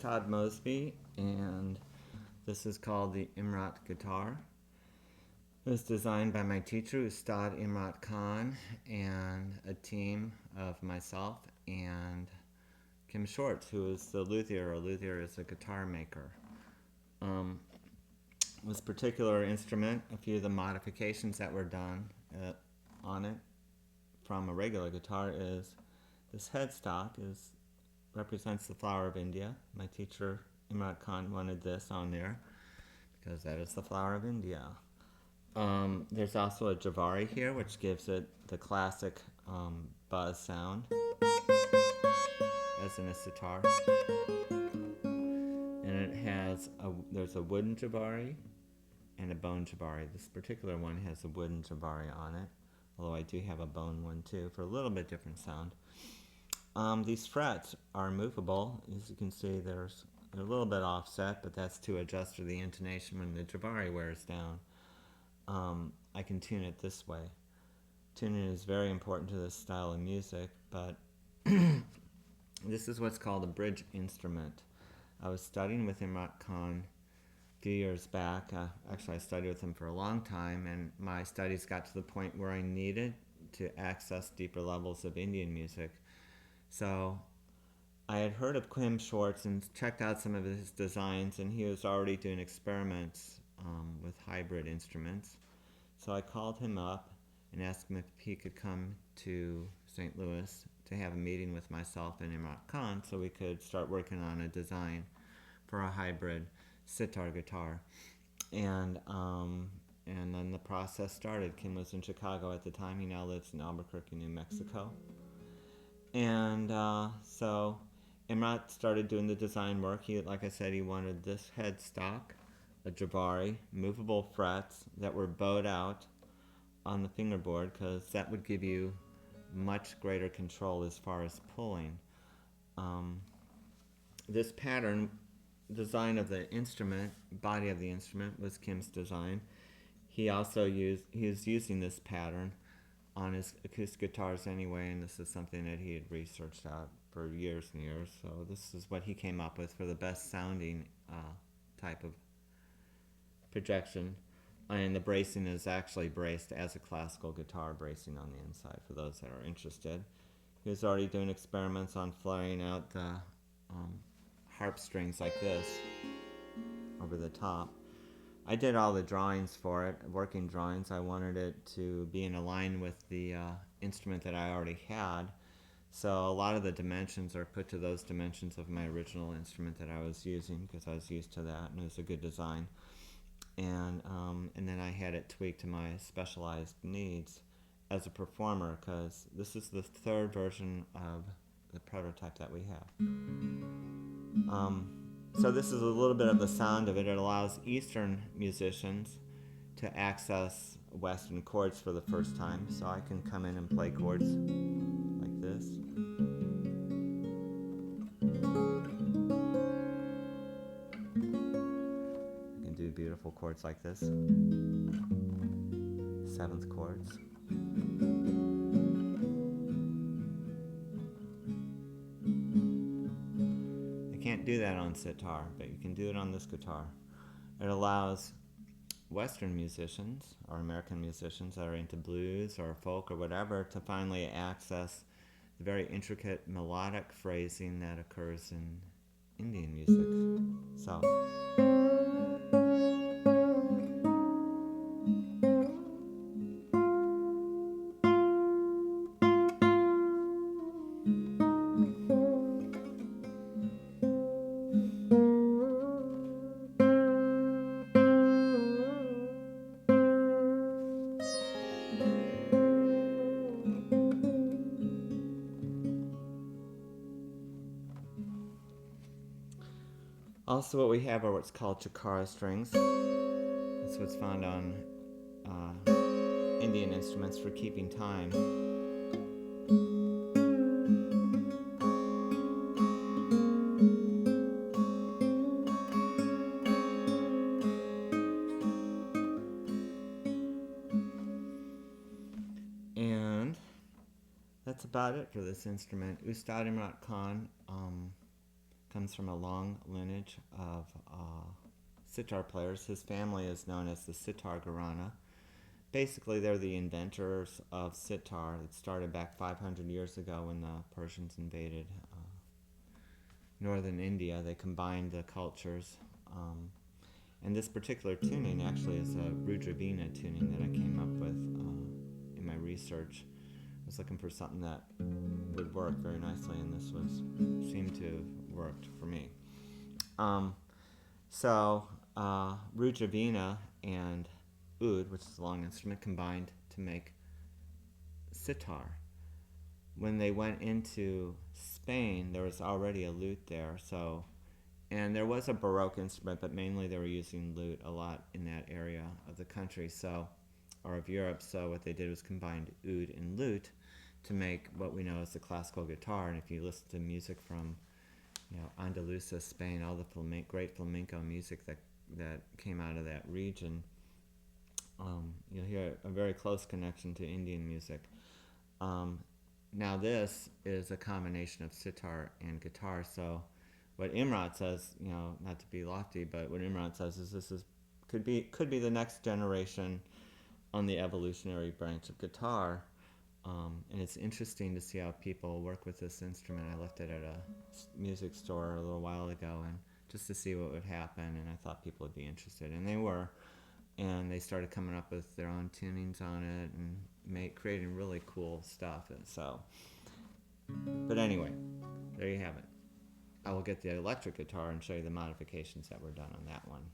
Todd Mosby, and this is called the Imrat guitar. It was designed by my teacher, Ustad Imrat Khan, and a team of myself and Kim Shorts, who is the luthier. A luthier is a guitar maker. This particular instrument, a few of the modifications that were done on it from a regular guitar is this headstock represents the flower of India. My teacher Imrat Khan wanted this on there because that is the flower of India. There's also a Javari here, which gives it the classic buzz sound, as in a sitar. And there's a wooden Javari and a bone Javari. This particular one has a wooden Javari on it, although I do have a bone one too for a little bit different sound. These frets are movable. As you can see, they're a little bit offset, but that's to adjust for the intonation when the Javari wears down. I can tune it this way. Tuning is very important to this style of music, but this is what's called a bridge instrument. I was studying with Imrat Khan a few years back. Actually, I studied with him for a long time, and my studies got to the point where I needed to access deeper levels of Indian music. So I had heard of Kim Shorts and checked out some of his designs, and he was already doing experiments with hybrid instruments. So I called him up and asked him if he could come to St. Louis to have a meeting with myself and Imrat Khan so we could start working on a design for a hybrid sitar guitar. And then the process started. Kim was in Chicago at the time. He now lives in Albuquerque, New Mexico. And so Imrat started doing the design work. Like I said, he wanted this headstock, a Javari, movable frets that were bowed out on the fingerboard because that would give you much greater control as far as pulling. This pattern, design of the instrument, body of the instrument, was Kim's design. He was using this pattern on his acoustic guitars anyway, and this is something that he had researched out for years and years. So this is what he came up with for the best sounding type of projection. And the bracing is actually braced as a classical guitar bracing on the inside for those that are interested. He was already doing experiments on flaring out the harp strings like this over the top. I did all the drawings for it, working drawings. I wanted it to be in line with the instrument that I already had. So a lot of the dimensions are put to those dimensions of my original instrument that I was using because I was used to that, and it was a good design. And then I had it tweaked to my specialized needs as a performer because this is the third version of the prototype that we have. So this is a little bit of the sound of it. It allows Eastern musicians to access Western chords for the first time. So I can come in and play chords like this. I can do beautiful chords like this. Seventh chords. Can't do that on sitar, but you can do it on this guitar. It allows Western musicians or American musicians that are into blues or folk or whatever to finally access the very intricate melodic phrasing that occurs in Indian music. So also what we have are what's called chakara strings. That's what's found on Indian instruments for keeping time. And that's about it for this instrument. Ustad Imrat Khan comes from a long lineage of sitar players. His family is known as the Sitar Gharana. Basically, they're the inventors of sitar. It started back 500 years ago when the Persians invaded northern India. They combined the cultures. And this particular tuning actually is a Rudravina tuning that I came up with in my research. I was looking for something that would work very nicely, and this seemed to have worked for me. Rudravina and oud, which is a long instrument, combined to make sitar. When they went into Spain, there was already a lute there, and there was a Baroque instrument, but mainly they were using lute a lot in that area of the country, or of Europe. So what they did was combined oud and lute to make what we know as the classical guitar. And if you listen to music from, Andalusia, Spain, all the great flamenco music that came out of that region, you'll hear a very close connection to Indian music. Now this is a combination of sitar and guitar. So what Imrat says, not to be lofty, but what Imrat says is could be the next generation on the evolutionary branch of guitar. And it's interesting to see how people work with this instrument. I left it at a music store a little while ago, and just to see what would happen, and I thought people would be interested, and they were. And they started coming up with their own tunings on it and creating really cool stuff. But anyway, there you have it. I will get the electric guitar and show you the modifications that were done on that one.